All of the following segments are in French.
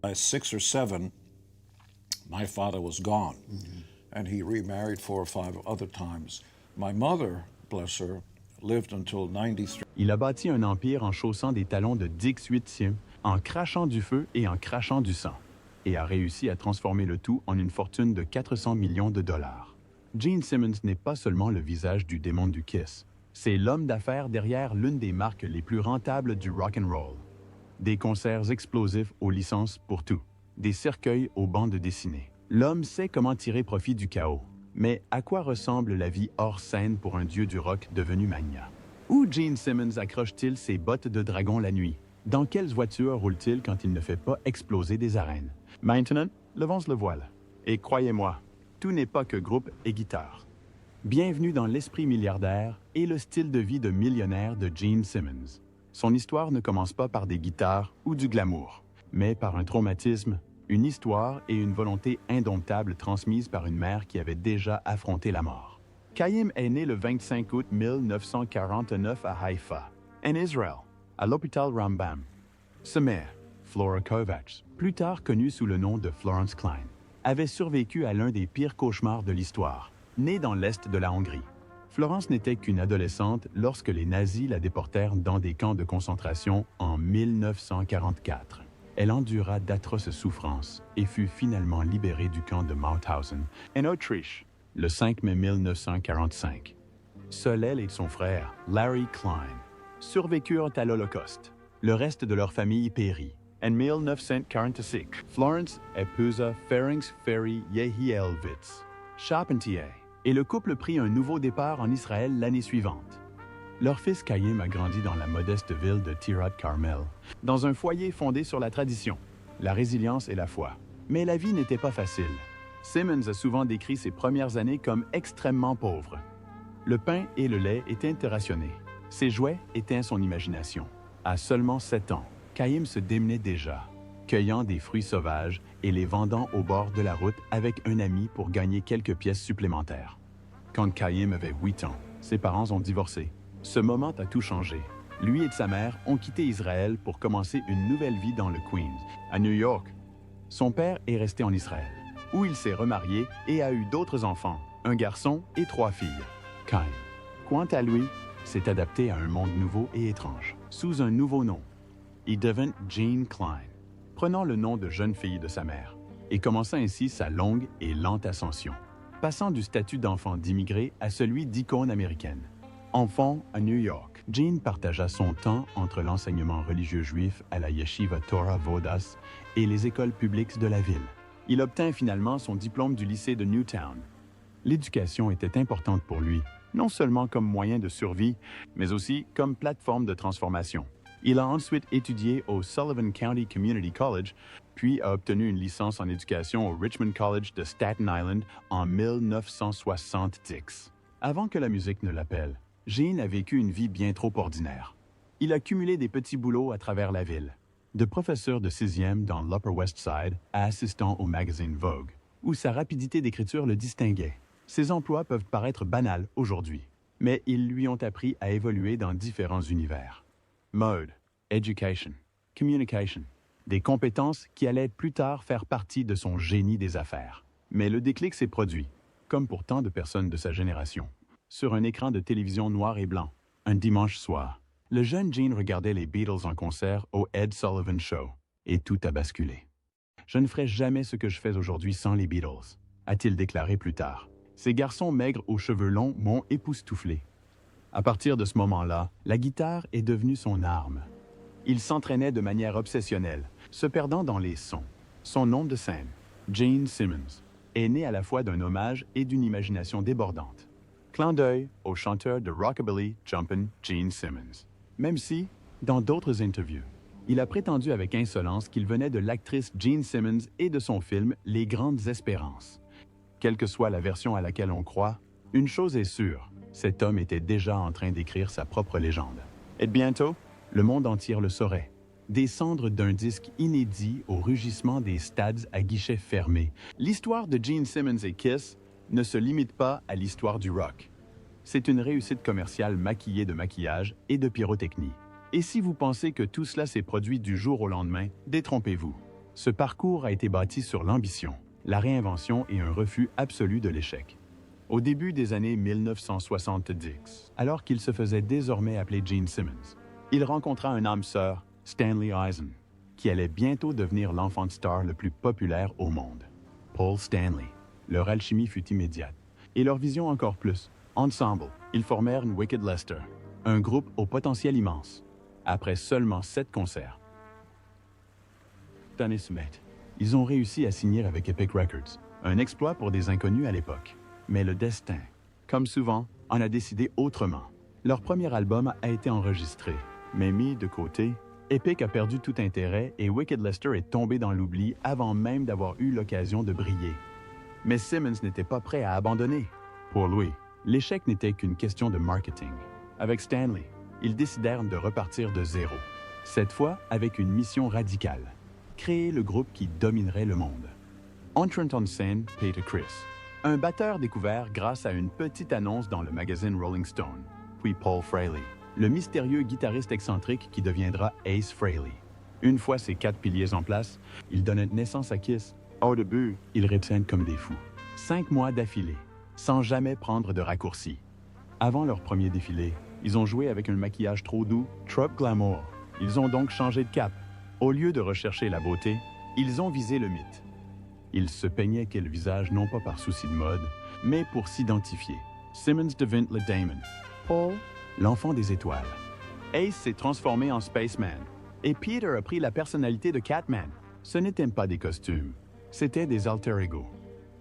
at 6 or 7, my father was gone, and he remarried 4 or 5 other times. My mother, bless her, lived until 93. Il a bâti un empire en chaussant des talons de Dix huitième, en crachant du feu et en crachant du sang, et a réussi à transformer le tout en une fortune de 400 millions de dollars. Gene Simmons n'est pas seulement le visage du démon du Kiss, c'est l'homme d'affaires derrière l'une des marques les plus rentables du rock and roll. Des concerts explosifs aux licences pour tout, des cercueils aux bandes dessinées. L'homme sait comment tirer profit du chaos. Mais à quoi ressemble la vie hors scène pour un dieu du rock devenu mania? Où Gene Simmons accroche-t-il ses bottes de dragon la nuit? Dans quelles voitures roule-t-il quand il ne fait pas exploser des arènes? Maintenant, levons le voile. Et croyez-moi, tout n'est pas que groupe et guitare. Bienvenue dans l'esprit milliardaire et le style de vie de millionnaire de Gene Simmons. Son histoire ne commence pas par des guitares ou du glamour, mais par un traumatisme, une histoire et une volonté indomptable transmise par une mère qui avait déjà affronté la mort. Chaim est né le 25 août 1949 à Haïfa, en Israël, à l'hôpital Rambam. Sa mère, Flora Kovacs, plus tard connue sous le nom de Florence Klein, avait survécu à l'un des pires cauchemars de l'histoire, née dans l'est de la Hongrie. Florence n'était qu'une adolescente lorsque les nazis la déportèrent dans des camps de concentration en 1944. Elle endura d'atroces souffrances et fut finalement libérée du camp de Mauthausen, en Autriche, le 5 mai 1945. Seule elle et son frère, Larry Klein, survécurent à l'Holocauste. Le reste de leur famille périt. En 1946, Florence épousa Ferenc Ferry Yehielwitz, charpentier, et le couple prit un nouveau départ en Israël l'année suivante. Leur fils Chaim a grandi dans la modeste ville de Tirat Carmel, dans un foyer fondé sur la tradition, la résilience et la foi. Mais la vie n'était pas facile. Simmons a souvent décrit ses premières années comme extrêmement pauvres. Le pain et le lait étaient rationnés. Ses jouets étaient son imagination. À seulement 7 ans, Chaim se démenait déjà, cueillant des fruits sauvages et les vendant au bord de la route avec un ami pour gagner quelques pièces supplémentaires. Quand Chaim avait 8 ans, ses parents ont divorcé. Ce moment a tout changé. Lui et sa mère ont quitté Israël pour commencer une nouvelle vie dans le Queens, à New York. Son père est resté en Israël, où il s'est remarié et a eu d'autres enfants, un garçon et 3 filles. Chaim, quant à lui, s'est adapté à un monde nouveau et étrange, sous un nouveau nom. Il devint Gene Klein, prenant le nom de jeune fille de sa mère, et commença ainsi sa longue et lente ascension, passant du statut d'enfant d'immigré à celui d'icône américaine. Enfant à New York, Gene partagea son temps entre l'enseignement religieux juif à la Yeshiva Torah Vodas et les écoles publiques de la ville. Il obtint finalement son diplôme du lycée de Newtown. L'éducation était importante pour lui, non seulement comme moyen de survie, mais aussi comme plateforme de transformation. Il a ensuite étudié au Sullivan County Community College, puis a obtenu une licence en éducation au Richmond College de Staten Island en 1970. Avant que la musique ne l'appelle, Gene a vécu une vie bien trop ordinaire. Il a cumulé des petits boulots à travers la ville, de professeur de 6e dans l'Upper West Side à assistant au magazine Vogue, où sa rapidité d'écriture le distinguait. Ses emplois peuvent paraître banals aujourd'hui, mais ils lui ont appris à évoluer dans différents univers. Mode, education, communication, des compétences qui allaient plus tard faire partie de son génie des affaires. Mais le déclic s'est produit, comme pour tant de personnes de sa génération, sur un écran de télévision noir et blanc, un dimanche soir. Le jeune Gene regardait les Beatles en concert au Ed Sullivan Show, et tout a basculé. « Je ne ferai jamais ce que je fais aujourd'hui sans les Beatles », a-t-il déclaré plus tard. Ces garçons maigres aux cheveux longs m'ont époustouflé. À partir de ce moment-là, la guitare est devenue son arme. Il s'entraînait de manière obsessionnelle, se perdant dans les sons. Son nom de scène, Gene Simmons, est né à la fois d'un hommage et d'une imagination débordante. Clin d'œil au chanteur de rockabilly Jumpin' Gene Simmons. Même si, dans d'autres interviews, il a prétendu avec insolence qu'il venait de l'actrice Gene Simmons et de son film Les Grandes Espérances. Quelle que soit la version à laquelle on croit, une chose est sûre, cet homme était déjà en train d'écrire sa propre légende. Et bientôt, le monde entier le saurait. Des cendres d'un disque inédit au rugissement des stades à guichets fermés. L'histoire de Gene Simmons et Kiss ne se limite pas à l'histoire du rock. C'est une réussite commerciale maquillée de maquillage et de pyrotechnie. Et si vous pensez que tout cela s'est produit du jour au lendemain, détrompez-vous. Ce parcours a été bâti sur l'ambition, la réinvention et un refus absolu de l'échec. Au début des années 1970, alors qu'il se faisait désormais appeler Gene Simmons, il rencontra un âme sœur, Stanley Eisen, qui allait bientôt devenir l'enfant star le plus populaire au monde. Paul Stanley. Leur alchimie fut immédiate, et leur vision encore plus. Ensemble, ils formèrent Wicked Lester, un groupe au potentiel immense. Après seulement 7 concerts, ils ont réussi à signer avec Epic Records, un exploit pour des inconnus à l'époque. Mais le destin, comme souvent, en a décidé autrement. Leur premier album a été enregistré, mais mis de côté, Epic a perdu tout intérêt et Wicked Lester est tombé dans l'oubli avant même d'avoir eu l'occasion de briller. Mais Simmons n'était pas prêt à abandonner. Pour lui, l'échec n'était qu'une question de marketing. Avec Stanley, ils décidèrent de repartir de zéro. Cette fois avec une mission radicale. Créer le groupe qui dominerait le monde. Entrant en scène, Peter Criss. Un batteur découvert grâce à une petite annonce dans le magazine Rolling Stone. Puis Paul Frehley, le mystérieux guitariste excentrique qui deviendra Ace Frehley. Une fois ces 4 piliers en place, ils donnent naissance à Kiss. Au début, ils répètent comme des fous. 5 mois d'affilée, sans jamais prendre de raccourcis. Avant leur premier défilé, ils ont joué avec un maquillage trop doux, trop glamour. Ils ont donc changé de cap. Au lieu de rechercher la beauté, ils ont visé le mythe. Ils se peignaient quel visage non pas par souci de mode, mais pour s'identifier. Simmons devint le Damon. Paul, l'enfant des étoiles. Ace s'est transformé en Spaceman. Et Peter a pris la personnalité de Catman. Ce n'étaient pas des costumes, c'était des alter ego.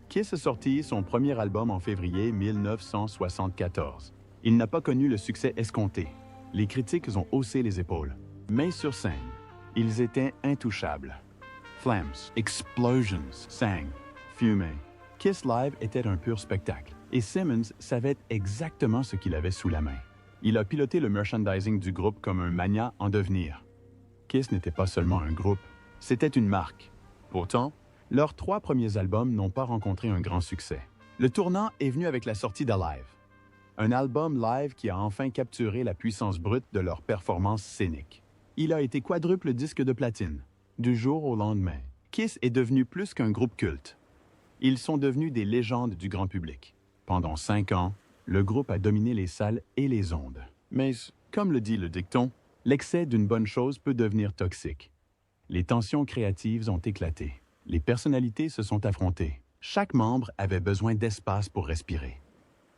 Kiss a sorti son premier album en février 1974. Il n'a pas connu le succès escompté. Les critiques ont haussé les épaules. Mais sur scène, ils étaient intouchables. Flames, explosions, sang, fumée. Kiss Live était un pur spectacle, et Simmons savait exactement ce qu'il avait sous la main. Il a piloté le merchandising du groupe comme un magnat en devenir. Kiss n'était pas seulement un groupe, c'était une marque. Pourtant, leurs 3 premiers albums n'ont pas rencontré un grand succès. Le tournant est venu avec la sortie d'Alive, un album live qui a enfin capturé la puissance brute de leur performance scénique. Il a été quadruple disque de platine. Du jour au lendemain, Kiss est devenu plus qu'un groupe culte. Ils sont devenus des légendes du grand public. Pendant 5 ans, le groupe a dominé les salles et les ondes. Mais, comme le dit le dicton, l'excès d'une bonne chose peut devenir toxique. Les tensions créatives ont éclaté. Les personnalités se sont affrontées. Chaque membre avait besoin d'espace pour respirer.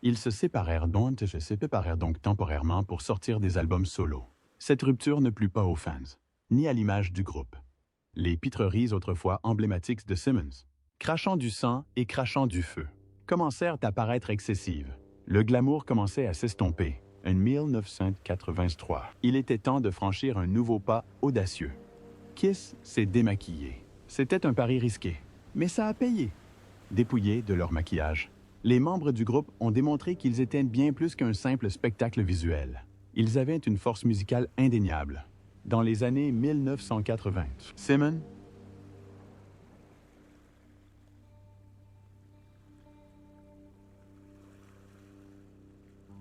Ils se séparèrent donc temporairement pour sortir des albums solo. Cette rupture ne plut pas aux fans, ni à l'image du groupe. Les pitreries autrefois emblématiques de Simmons, crachant du sang et crachant du feu, commencèrent à paraître excessives. Le glamour commençait à s'estomper. En 1983, il était temps de franchir un nouveau pas audacieux. Kiss s'est démaquillé. C'était un pari risqué, mais ça a payé. Dépouillés de leur maquillage, les membres du groupe ont démontré qu'ils étaient bien plus qu'un simple spectacle visuel. Ils avaient une force musicale indéniable. Dans les années 1980, Simmons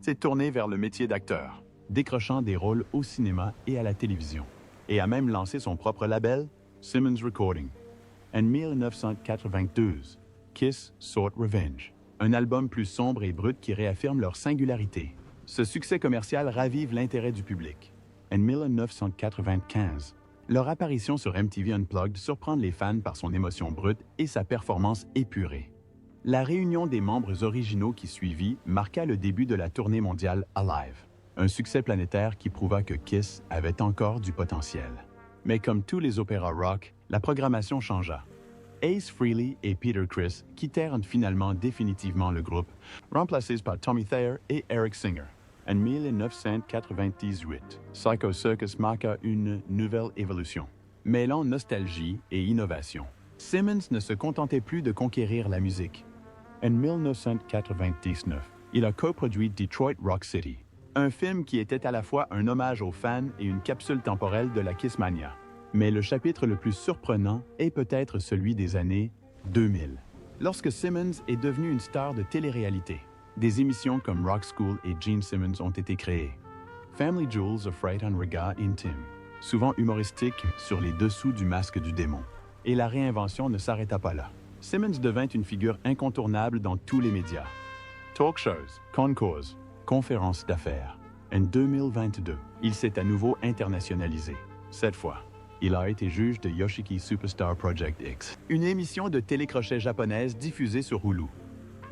s'est tourné vers le métier d'acteur, décrochant des rôles au cinéma et à la télévision, et a même lancé son propre label, Simmons Recording. En 1992, Kiss sought Revenge, un album plus sombre et brut qui réaffirme leur singularité. Ce succès commercial ravive l'intérêt du public. En 1995, leur apparition sur MTV Unplugged surprend les fans par son émotion brute et sa performance épurée. La réunion des membres originaux qui suivit marqua le début de la tournée mondiale Alive, un succès planétaire qui prouva que Kiss avait encore du potentiel. Mais comme tous les opéras rock, la programmation changea. Ace Frehley et Peter Criss quittèrent finalement définitivement le groupe, remplacés par Tommy Thayer et Eric Singer. En 1998, Psycho Circus marqua une nouvelle évolution, mêlant nostalgie et innovation. Simmons ne se contentait plus de conquérir la musique. En 1999, il a coproduit Detroit Rock City, un film qui était à la fois un hommage aux fans et une capsule temporelle de la Kissmania. Mais le chapitre le plus surprenant est peut-être celui des années 2000, lorsque Simmons est devenu une star de télé-réalité. Des émissions comme Rock School et Gene Simmons ont été créées. Family Jewels offrait un regard intime, souvent humoristique sur les dessous du masque du démon. Et la réinvention ne s'arrêta pas là. Simmons devint une figure incontournable dans tous les médias. Talk shows, concours, conférences d'affaires. En 2022, il s'est à nouveau internationalisé. Cette fois, il a été juge de Yoshiki Superstar Project X, une émission de télécrochet japonaise diffusée sur Hulu.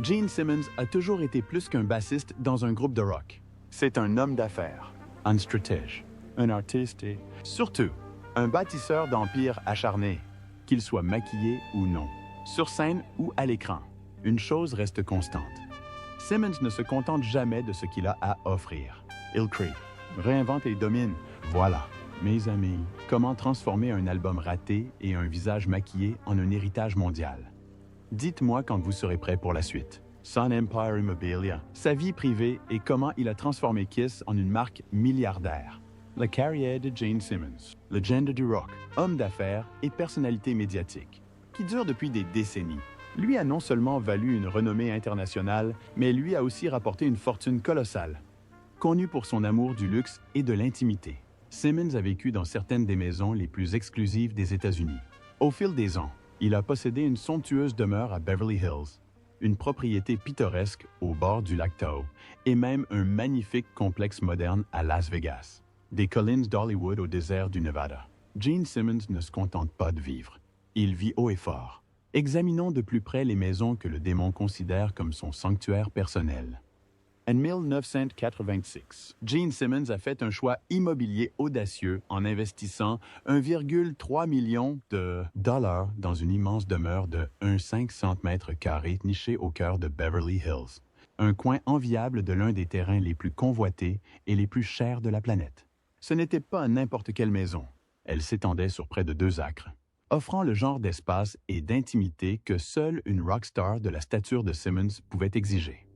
Gene Simmons a toujours été plus qu'un bassiste dans un groupe de rock. C'est un homme d'affaires, un stratège, un artiste et, surtout, un bâtisseur d'empire acharné, qu'il soit maquillé ou non. Sur scène ou à l'écran, une chose reste constante. Simmons ne se contente jamais de ce qu'il a à offrir. Il crée, réinvente et domine. Voilà, mes amis, comment transformer un album raté et un visage maquillé en un héritage mondial. Dites-moi quand vous serez prêt pour la suite. Sun Empire Immobilia, sa vie privée et comment il a transformé Kiss en une marque milliardaire. La carrière de Gene Simmons, légende du rock, homme d'affaires et personnalité médiatique, qui dure depuis des décennies. Lui a non seulement valu une renommée internationale, mais lui a aussi rapporté une fortune colossale. Connu pour son amour du luxe et de l'intimité, Simmons a vécu dans certaines des maisons les plus exclusives des États-Unis. Au fil des ans, il a possédé une somptueuse demeure à Beverly Hills, une propriété pittoresque au bord du lac Tahoe et même un magnifique complexe moderne à Las Vegas. Des collines d'Hollywood au désert du Nevada. Gene Simmons ne se contente pas de vivre. Il vit haut et fort. Examinons de plus près les maisons que le démon considère comme son sanctuaire personnel. En 1986, Gene Simmons a fait un choix immobilier audacieux en investissant 1,3 million de dollars dans une immense demeure de 500 mètres carrés nichée au cœur de Beverly Hills, un coin enviable de l'un des terrains les plus convoités et les plus chers de la planète. Ce n'était pas n'importe quelle maison. Elle s'étendait sur près de 2 acres, offrant le genre d'espace et d'intimité que seule une rockstar de la stature de Simmons pouvait exiger.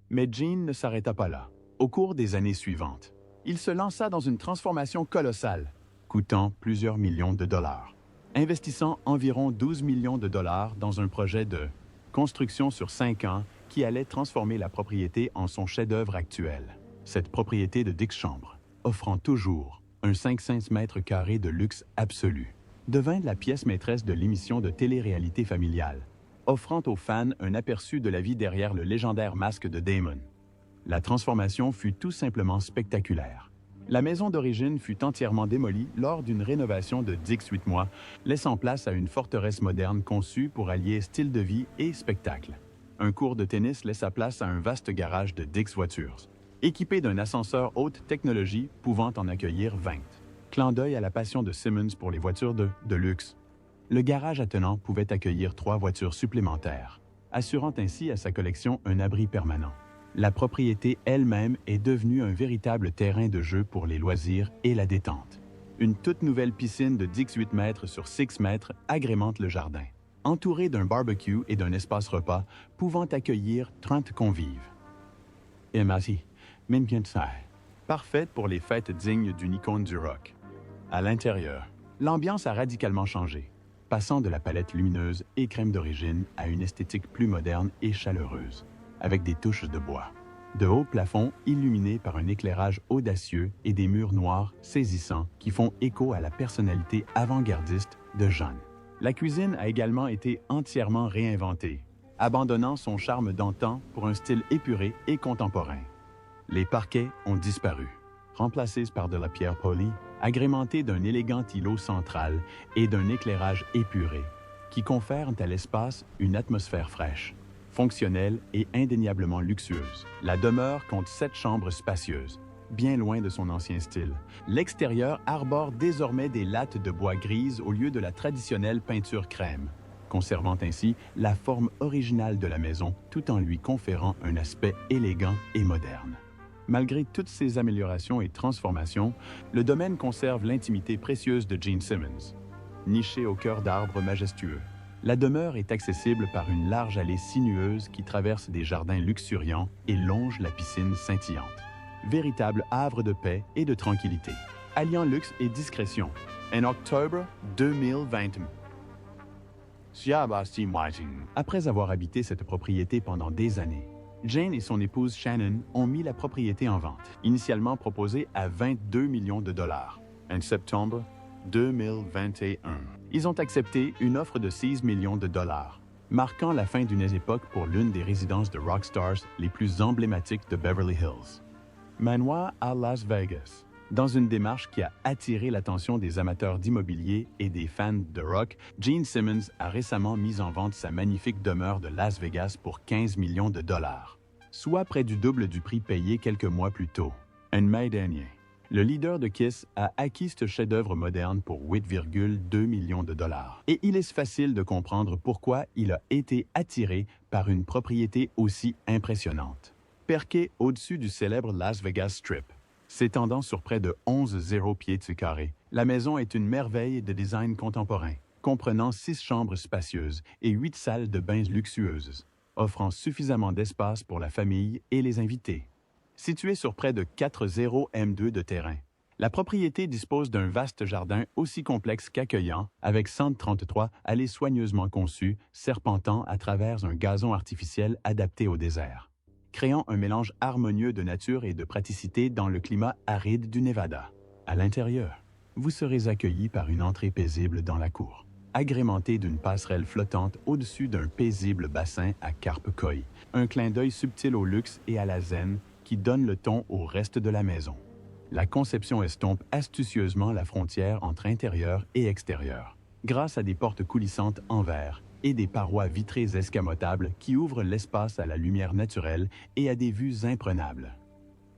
Mais Gene ne s'arrêta pas là. Au cours des années suivantes, il se lança dans une transformation colossale, coûtant plusieurs millions de dollars, investissant environ 12 millions de dollars dans un projet de construction sur 5 ans qui allait transformer la propriété en son chef-d'œuvre actuel. Cette propriété de 10 chambres, offrant toujours un 500 mètres carrés de luxe absolu, devint la pièce maîtresse de l'émission de télé-réalité familiale, offrant aux fans un aperçu de la vie derrière le légendaire masque de Damon. La transformation fut tout simplement spectaculaire. La maison d'origine fut entièrement démolie lors d'une rénovation de 18 mois, laissant place à une forteresse moderne conçue pour allier style de vie et spectacle. Un court de tennis laissa place à un vaste garage de 10 voitures, équipé d'un ascenseur haute technologie pouvant en accueillir 20. Clin d'œil à la passion de Simmons pour les voitures de luxe. Le garage attenant pouvait accueillir 3 voitures supplémentaires, assurant ainsi à sa collection un abri permanent. La propriété elle-même est devenue un véritable terrain de jeu pour les loisirs et la détente. Une toute nouvelle piscine de 18 mètres sur 6 mètres agrémente le jardin, entourée d'un barbecue et d'un espace repas pouvant accueillir 30 convives. Et merci, parfaite pour les fêtes dignes d'une icône du rock. À l'intérieur, l'ambiance a radicalement changé, passant de la palette lumineuse et crème d'origine à une esthétique plus moderne et chaleureuse, avec des touches de bois. De hauts plafonds illuminés par un éclairage audacieux et des murs noirs saisissants qui font écho à la personnalité avant-gardiste de John. La cuisine a également été entièrement réinventée, abandonnant son charme d'antan pour un style épuré et contemporain. Les parquets ont disparu, remplacés par de la pierre polie, agrémentés d'un élégant îlot central et d'un éclairage épuré, qui confèrent à l'espace une atmosphère fraîche, fonctionnelle et indéniablement luxueuse. La demeure compte 7 chambres spacieuses, bien loin de son ancien style. L'extérieur arbore désormais des lattes de bois grises au lieu de la traditionnelle peinture crème, conservant ainsi la forme originale de la maison tout en lui conférant un aspect élégant et moderne. Malgré toutes ces améliorations et transformations, le domaine conserve l'intimité précieuse de Gene Simmons. Niché au cœur d'arbres majestueux, la demeure est accessible par une large allée sinueuse qui traverse des jardins luxuriants et longe la piscine scintillante. Véritable havre de paix et de tranquillité, alliant luxe et discrétion. En octobre 2020. Après avoir habité cette propriété pendant des années, Jane et son épouse Shannon ont mis la propriété en vente, initialement proposée à 22 millions de dollars. En septembre, 2021. Ils ont accepté une offre de 6 millions de dollars, marquant la fin d'une époque pour l'une des résidences de rockstars les plus emblématiques de Beverly Hills. Manoir à Las Vegas. Dans une démarche qui a attiré l'attention des amateurs d'immobilier et des fans de rock, Gene Simmons a récemment mis en vente sa magnifique demeure de Las Vegas pour 15 millions de dollars, soit près du double du prix payé quelques mois plus tôt. En mai dernier, le leader de Kiss a acquis ce chef-d'œuvre moderne pour 8,2 millions de dollars. Et il est facile de comprendre pourquoi il a été attiré par une propriété aussi impressionnante. Perquée au-dessus du célèbre Las Vegas Strip, s'étendant sur près de 11,0 pieds de carré, la maison est une merveille de design contemporain, comprenant 6 chambres spacieuses et 8 salles de bains luxueuses, offrant suffisamment d'espace pour la famille et les invités. Située sur près de 4,0 m2 de terrain, la propriété dispose d'un vaste jardin aussi complexe qu'accueillant, avec 133 allées soigneusement conçues, serpentant à travers un gazon artificiel adapté au désert, créant un mélange harmonieux de nature et de praticité dans le climat aride du Nevada. À l'intérieur, vous serez accueilli par une entrée paisible dans la cour, agrémentée d'une passerelle flottante au-dessus d'un paisible bassin à carpe koi, un clin d'œil subtil au luxe et à la zen qui donne le ton au reste de la maison. La conception estompe astucieusement la frontière entre intérieur et extérieur, grâce à des portes coulissantes en verre et des parois vitrées escamotables qui ouvrent l'espace à la lumière naturelle et à des vues imprenables.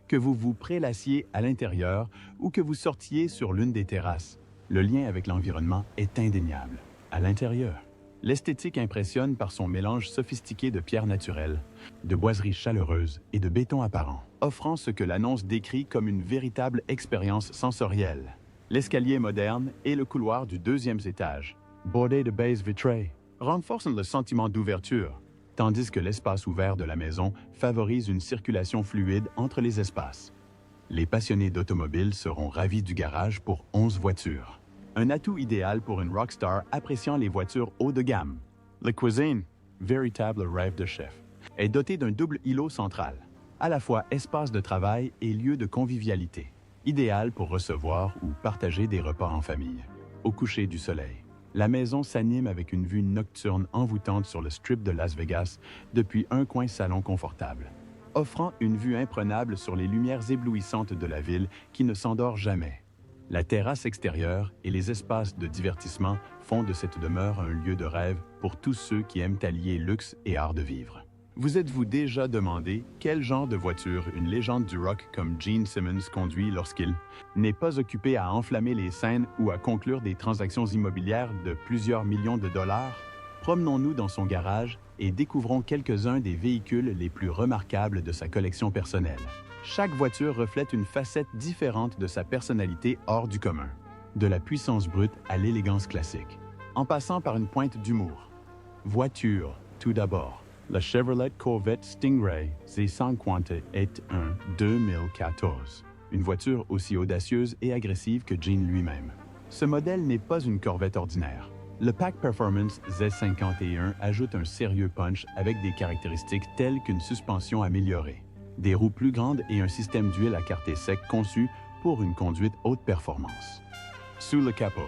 Que vous vous prélassiez à l'intérieur ou que vous sortiez sur l'une des terrasses, le lien avec l'environnement est indéniable. À l'intérieur, l'esthétique impressionne par son mélange sophistiqué de pierres naturelles, de boiseries chaleureuses et de béton apparent, offrant ce que l'annonce décrit comme une véritable expérience sensorielle. L'escalier moderne et le couloir du 2e étage, bordé de baies vitrées, renforcent le sentiment d'ouverture, tandis que l'espace ouvert de la maison favorise une circulation fluide entre les espaces. Les passionnés d'automobiles seront ravis du garage pour 11 voitures. Un atout idéal pour une rockstar appréciant les voitures haut de gamme. La cuisine, véritable rêve de chef, est dotée d'un double îlot central, à la fois espace de travail et lieu de convivialité, idéal pour recevoir ou partager des repas en famille. Au coucher du soleil, la maison s'anime avec une vue nocturne envoûtante sur le strip de Las Vegas depuis un coin salon confortable, offrant une vue imprenable sur les lumières éblouissantes de la ville qui ne s'endort jamais. La terrasse extérieure et les espaces de divertissement font de cette demeure un lieu de rêve pour tous ceux qui aiment allier luxe et art de vivre. Vous êtes-vous déjà demandé quel genre de voiture une légende du rock comme Gene Simmons conduit lorsqu'il n'est pas occupé à enflammer les scènes ou à conclure des transactions immobilières de plusieurs millions de dollars? Promenons-nous dans son garage et découvrons quelques-uns des véhicules les plus remarquables de sa collection personnelle. Chaque voiture reflète une facette différente de sa personnalité hors du commun, de la puissance brute à l'élégance classique, en passant par une pointe d'humour. Voiture, tout d'abord. La Chevrolet Corvette Stingray Z50 est un 2014, une voiture aussi audacieuse et agressive que Gene lui-même. Ce modèle n'est pas une Corvette ordinaire. Le Pack Performance Z51 ajoute un sérieux punch avec des caractéristiques telles qu'une suspension améliorée, des roues plus grandes et un système d'huile à quarter sec conçu pour une conduite haute performance. Sous le capot,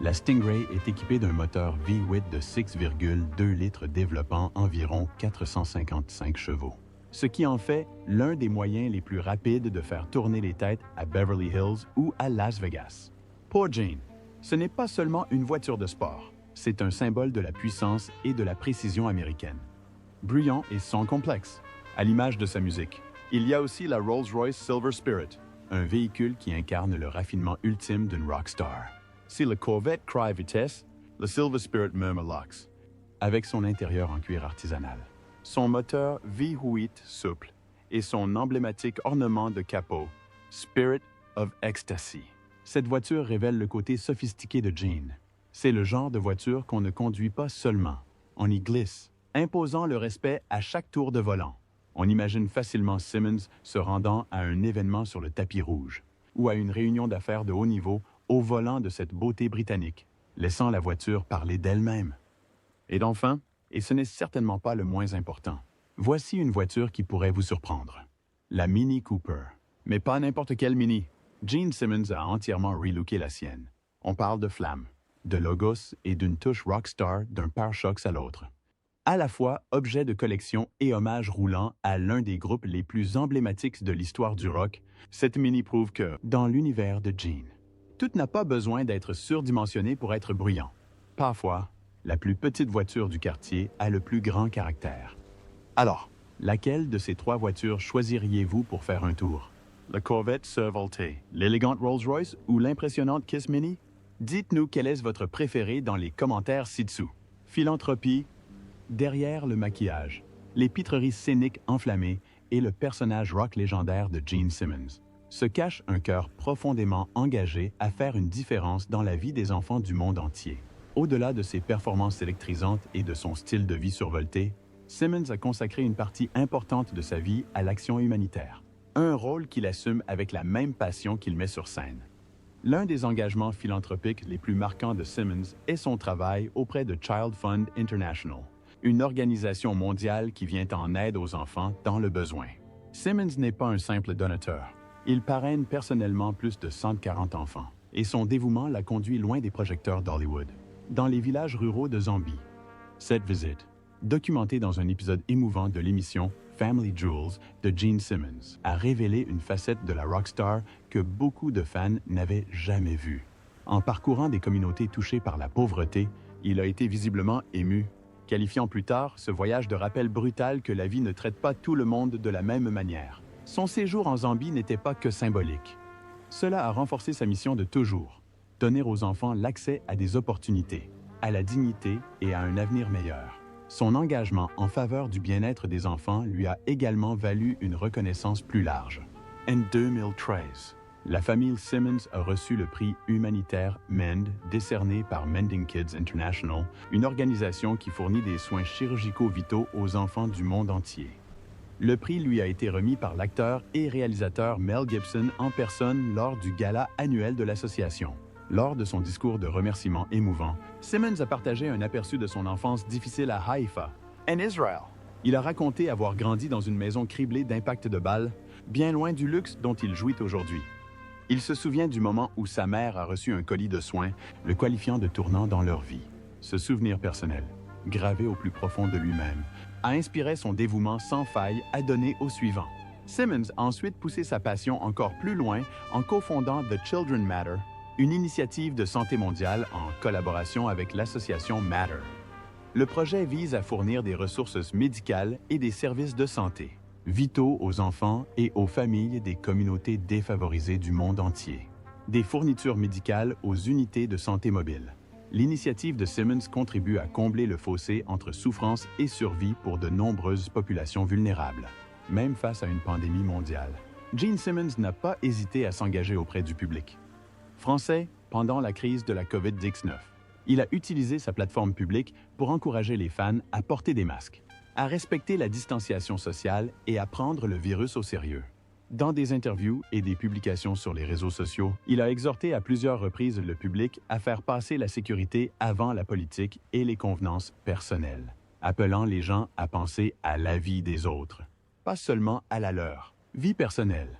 la Stingray est équipée d'un moteur V8 de 6,2 litres développant environ 455 chevaux, ce qui en fait l'un des moyens les plus rapides de faire tourner les têtes à Beverly Hills ou à Las Vegas. Pour Gene, ce n'est pas seulement une voiture de sport, c'est un symbole de la puissance et de la précision américaine. Bruyant et sans complexe, à l'image de sa musique. Il y a aussi la Rolls-Royce Silver Spirit, un véhicule qui incarne le raffinement ultime d'une rockstar. Si le Corvette crie vitesse, le Silver Spirit murmure Lux, avec son intérieur en cuir artisanal, son moteur V8 souple et son emblématique ornement de capot, Spirit of Ecstasy. Cette voiture révèle le côté sophistiqué de Gene. C'est le genre de voiture qu'on ne conduit pas seulement, on y glisse, imposant le respect à chaque tour de volant. On imagine facilement Simmons se rendant à un événement sur le tapis rouge ou à une réunion d'affaires de haut niveau au volant de cette beauté britannique, laissant la voiture parler d'elle-même. Et enfin, et ce n'est certainement pas le moins important, voici une voiture qui pourrait vous surprendre. La Mini Cooper. Mais pas n'importe quelle Mini. Gene Simmons a entièrement relooké la sienne. On parle de flamme, de logos et d'une touche rockstar d'un pare-chocs à l'autre. À la fois objet de collection et hommage roulant à l'un des groupes les plus emblématiques de l'histoire du rock, cette mini prouve que, dans l'univers de Gene, tout n'a pas besoin d'être surdimensionné pour être bruyant. Parfois, la plus petite voiture du quartier a le plus grand caractère. Alors, laquelle de ces 3 voitures choisiriez-vous pour faire un tour? La Corvette survoltée, l'élégante Rolls-Royce ou l'impressionnante Kiss Mini? Dites-nous quel est votre préféré dans les commentaires ci-dessous. Philanthropie, derrière le maquillage, les pitreries scéniques enflammées et le personnage rock légendaire de Gene Simmons, se cache un cœur profondément engagé à faire une différence dans la vie des enfants du monde entier. Au-delà de ses performances électrisantes et de son style de vie survolté, Simmons a consacré une partie importante de sa vie à l'action humanitaire, un rôle qu'il assume avec la même passion qu'il met sur scène. L'un des engagements philanthropiques les plus marquants de Simmons est son travail auprès de Child Fund International, une organisation mondiale qui vient en aide aux enfants dans le besoin. Simmons n'est pas un simple donateur. Il parraine personnellement plus de 140 enfants, et son dévouement l'a conduit loin des projecteurs d'Hollywood, dans les villages ruraux de Zambie. Cette visite, documentée dans un épisode émouvant de l'émission Family Jewels de Gene Simmons, a révélé une facette de la rockstar que beaucoup de fans n'avaient jamais vue. En parcourant des communautés touchées par la pauvreté, il a été visiblement ému, qualifiant plus tard ce voyage de rappel brutal que la vie ne traite pas tout le monde de la même manière. Son séjour en Zambie n'était pas que symbolique. Cela a renforcé sa mission de toujours, donner aux enfants l'accès à des opportunités, à la dignité et à un avenir meilleur. Son engagement en faveur du bien-être des enfants lui a également valu une reconnaissance plus large. En 2013, la famille Simmons a reçu le prix humanitaire MEND décerné par Mending Kids International, une organisation qui fournit des soins chirurgicaux vitaux aux enfants du monde entier. Le prix lui a été remis par l'acteur et réalisateur Mel Gibson en personne lors du gala annuel de l'association. Lors de son discours de remerciement émouvant, Simmons a partagé un aperçu de son enfance difficile à Haïfa, en Israël. Il a raconté avoir grandi dans une maison criblée d'impacts de balles, bien loin du luxe dont il jouit aujourd'hui. Il se souvient du moment où sa mère a reçu un colis de soins, le qualifiant de tournant dans leur vie. Ce souvenir personnel, gravé au plus profond de lui-même, a inspiré son dévouement sans faille à donner au suivant. Simmons a ensuite poussé sa passion encore plus loin en cofondant The Children Matter, une initiative de santé mondiale en collaboration avec l'association Matter. Le projet vise à fournir des ressources médicales et des services de santé, vitaux aux enfants et aux familles des communautés défavorisées du monde entier. Des fournitures médicales aux unités de santé mobile. L'initiative de Simmons contribue à combler le fossé entre souffrance et survie pour de nombreuses populations vulnérables, même face à une pandémie mondiale. Gene Simmons n'a pas hésité à s'engager auprès du public. Français, pendant la crise de la COVID-19, il a utilisé sa plateforme publique pour encourager les fans à porter des masques, à respecter la distanciation sociale et à prendre le virus au sérieux. Dans des interviews et des publications sur les réseaux sociaux, il a exhorté à plusieurs reprises le public à faire passer la sécurité avant la politique et les convenances personnelles, appelant les gens à penser à la vie des autres, pas seulement à la leur. Vie personnelle.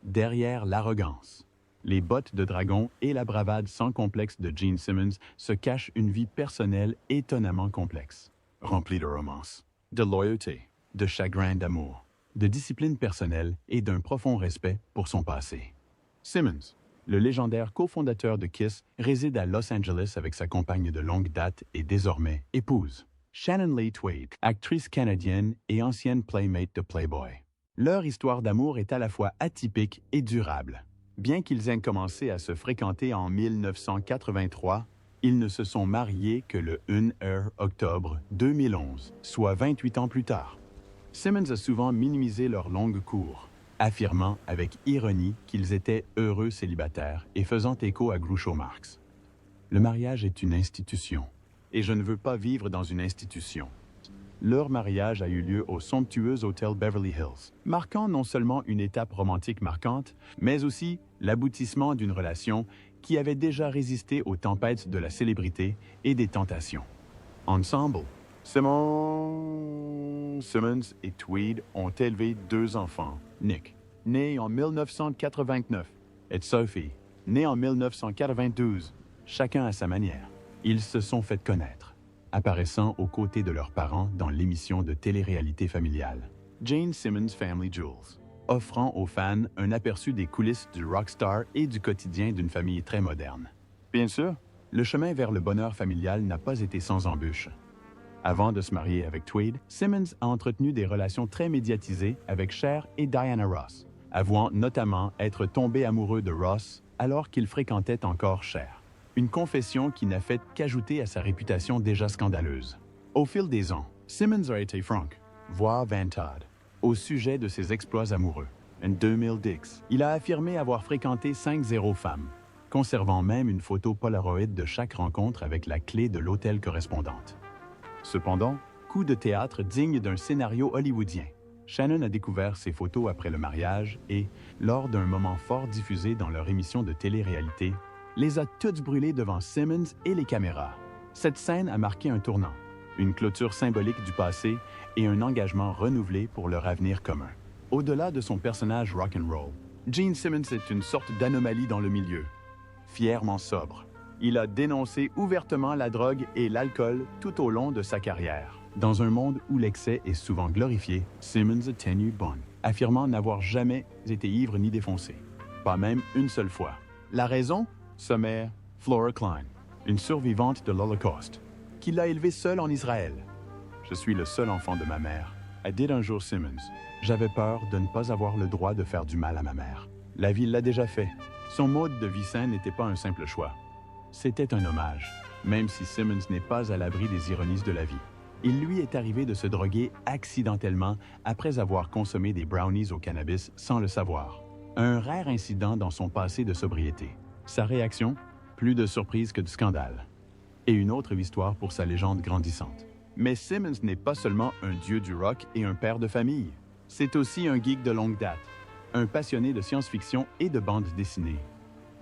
Derrière l'arrogance, les bottes de dragon et la bravade sans complexe de Gene Simmons se cache une vie personnelle étonnamment complexe, remplie de romance, de loyauté, de chagrin d'amour, de discipline personnelle et d'un profond respect pour son passé. Simmons, le légendaire cofondateur de Kiss, réside à Los Angeles avec sa compagne de longue date et désormais épouse, Shannon Lee Tweed, actrice canadienne et ancienne playmate de Playboy. Leur histoire d'amour est à la fois atypique et durable. Bien qu'ils aient commencé à se fréquenter en 1983, ils ne se sont mariés que le 1er octobre 2011, soit 28 ans plus tard. Simmons a souvent minimisé leur longue cour, affirmant avec ironie qu'ils étaient heureux célibataires et faisant écho à Groucho Marx. Le mariage est une institution, et je ne veux pas vivre dans une institution. Leur mariage a eu lieu au somptueux hôtel Beverly Hills, marquant non seulement une étape romantique marquante, mais aussi l'aboutissement d'une relation qui avait déjà résisté aux tempêtes de la célébrité et des tentations. Ensemble, Simmons et Tweed ont élevé 2 enfants, Nick, né en 1989, et Sophie, nés en 1992, chacun à sa manière. Ils se sont fait connaître, apparaissant aux côtés de leurs parents dans l'émission de télé-réalité familiale Jane Simmons Family Jewels, offrant aux fans un aperçu des coulisses du rockstar et du quotidien d'une famille très moderne. Bien sûr, le chemin vers le bonheur familial n'a pas été sans embûches. Avant de se marier avec Tweed, Simmons a entretenu des relations très médiatisées avec Cher et Diana Ross, avouant notamment être tombé amoureux de Ross alors qu'il fréquentait encore Cher. Une confession qui n'a fait qu'ajouter à sa réputation déjà scandaleuse. Au fil des ans, Simmons a été franc, voire vantard, au sujet de ses exploits amoureux. En 2010, il a affirmé avoir fréquenté 50 femmes, conservant même une photo Polaroid de chaque rencontre avec la clé de l'hôtel correspondante. Cependant, coup de théâtre digne d'un scénario hollywoodien. Shannon a découvert ces photos après le mariage et, lors d'un moment fort diffusé dans leur émission de télé-réalité, les a toutes brûlées devant Simmons et les caméras. Cette scène a marqué un tournant, une clôture symbolique du passé et un engagement renouvelé pour leur avenir commun. Au-delà de son personnage rock'n'roll, Gene Simmons est une sorte d'anomalie dans le milieu. Fièrement sobre, il a dénoncé ouvertement la drogue et l'alcool tout au long de sa carrière. Dans un monde où l'excès est souvent glorifié, Simmons a tenu bon, affirmant n'avoir jamais été ivre ni défoncé. Pas même une seule fois. La raison? Sa mère, Flora Klein, une survivante de l'Holocauste, qui l'a élevée seule en Israël. « Je suis le seul enfant de ma mère », a dit un jour Simmons. « J'avais peur de ne pas avoir le droit de faire du mal à ma mère. La vie l'a déjà fait. Son mode de vie sain n'était pas un simple choix. C'était un hommage, même si Simmons n'est pas à l'abri des ironies de la vie. Il lui est arrivé de se droguer accidentellement après avoir consommé des brownies au cannabis sans le savoir. Un rare incident dans son passé de sobriété. Sa réaction? Plus de surprise que de scandale. Et une autre histoire pour sa légende grandissante. Mais Simmons n'est pas seulement un dieu du rock et un père de famille. C'est aussi un geek de longue date, un passionné de science-fiction et de bande dessinée.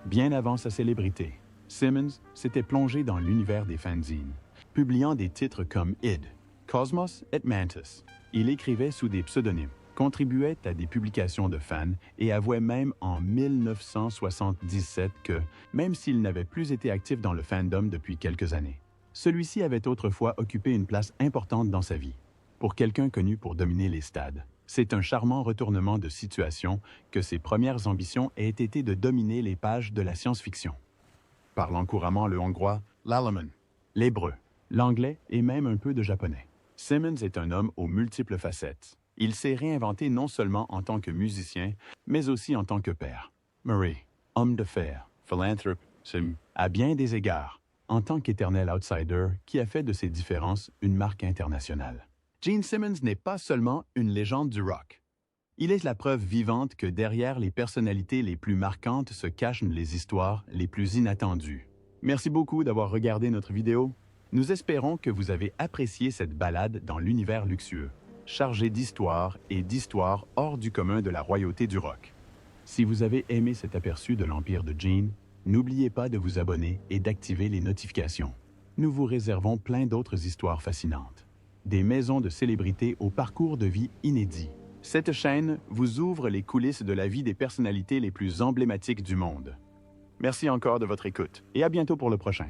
Bien avant sa célébrité, Simmons s'était plongé dans l'univers des fanzines, publiant des titres comme Id, Cosmos et Mantis. Il écrivait sous des pseudonymes, contribuait à des publications de fans et avouait même en 1977 que, même s'il n'avait plus été actif dans le fandom depuis quelques années, celui-ci avait autrefois occupé une place importante dans sa vie. Pour quelqu'un connu pour dominer les stades, c'est un charmant retournement de situation que ses premières ambitions aient été de dominer les pages de la science-fiction. Parlant couramment le hongrois, l'allemand, l'hébreu, l'anglais et même un peu de japonais. Simmons est un homme aux multiples facettes. Il s'est réinventé non seulement en tant que musicien, mais aussi en tant que père. Murray, homme de fer, philanthrope, à bien des égards, en tant qu'éternel outsider qui a fait de ses différences une marque internationale. Gene Simmons n'est pas seulement une légende du rock. Il est la preuve vivante que derrière les personnalités les plus marquantes se cachent les histoires les plus inattendues. Merci beaucoup d'avoir regardé notre vidéo. Nous espérons que vous avez apprécié cette balade dans l'univers luxueux, chargé d'histoires et d'histoires hors du commun de la royauté du rock. Si vous avez aimé cet aperçu de l'empire de Gene, n'oubliez pas de vous abonner et d'activer les notifications. Nous vous réservons plein d'autres histoires fascinantes. Des maisons de célébrités au parcours de vie inédit. Cette chaîne vous ouvre les coulisses de la vie des personnalités les plus emblématiques du monde. Merci encore de votre écoute et à bientôt pour le prochain.